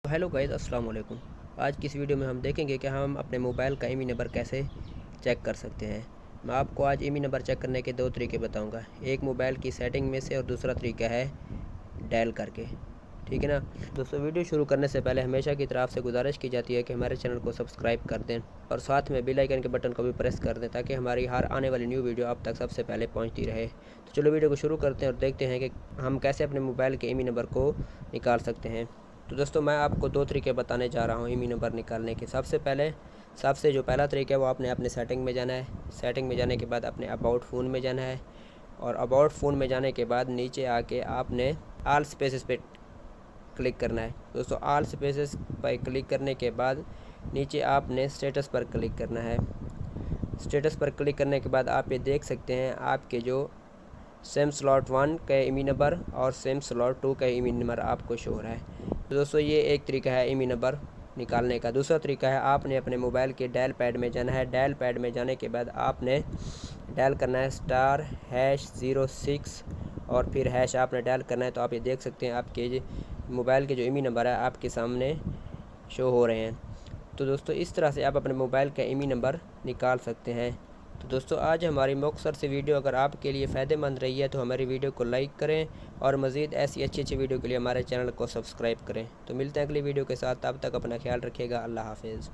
Hello guys, अस्सलाम वालेकुम। आज की इस वीडियो में हम देखेंगे कि हम अपने मोबाइल का ईमी नंबर कैसे चेक कर सकते हैं। मैं आपको आज ईमी नंबर चेक करने के दो तरीके बताऊंगा, एक मोबाइल की सेटिंग में से और दूसरा तरीका है डायल करके। ठीक है ना दोस्तों, वीडियो शुरू करने से पहले हमेशा की तरफ से गुजारिश की जाती है कि हमारे चैनल को सब्सक्राइब कर दें और साथ में बेल आइकन के बटन को भी प्रेस कर दें ताकि हमारी हर आने वाली न्यू वीडियो आप तक सबसे पहले पहुंचती रहे। तो चलो वीडियो को शुरू करते हैं और देखते हैं कि हम कैसे अपने मोबाइल के ईमी नंबर को निकाल सकते हैं। तो दोस्तों, मैं आपको दो तरीके बताने जा रहा हूँ ईमी नंबर निकालने के। सबसे जो पहला तरीका है वो आपने अपने सेटिंग में जाना है। सेटिंग में जाने के बाद अपने अबाउट फ़ोन में जाना है और अबाउट फ़ोन में जाने के बाद नीचे आके आपने ऑल स्पेसेस पे क्लिक करना है। दोस्तों, ऑल स्पेसेस पर क्लिक करने के बाद नीचे आपने स्टेटस पर क्लिक करना है। स्टेटस पर क्लिक करने के बाद आप ये देख सकते हैं आपके जो सेम स्लॉट 1 का ईमी नंबर और सेम स्लॉट 2 का ईमी नंबर आपको शो हो रहा है। तो दोस्तों, ये एक तरीका है ईमी नंबर निकालने का। दूसरा तरीका है आपने अपने मोबाइल के डायल पैड में जाना है। डायल पैड में जाने के बाद आपने डायल करना है *#06 और फिर हैश आपने डायल करना है। तो आप ये देख सकते हैं आपके मोबाइल के जो ईमी नंबर है आपके सामने शो हो रहे हैं। तो दोस्तों, इस तरह से आप अपने मोबाइल का ईमी नंबर निकाल सकते हैं। तो दोस्तों, आज हमारी मुख्तसर सी वीडियो अगर आपके लिए फ़ायदेमंद रही है तो हमारी वीडियो को लाइक करें और मज़ीद ऐसी अच्छी अच्छी वीडियो के लिए हमारे चैनल को सब्सक्राइब करें। तो मिलते हैं अगली वीडियो के साथ, तब तक अपना ख्याल रखिएगा। अल्लाह हाफिज़।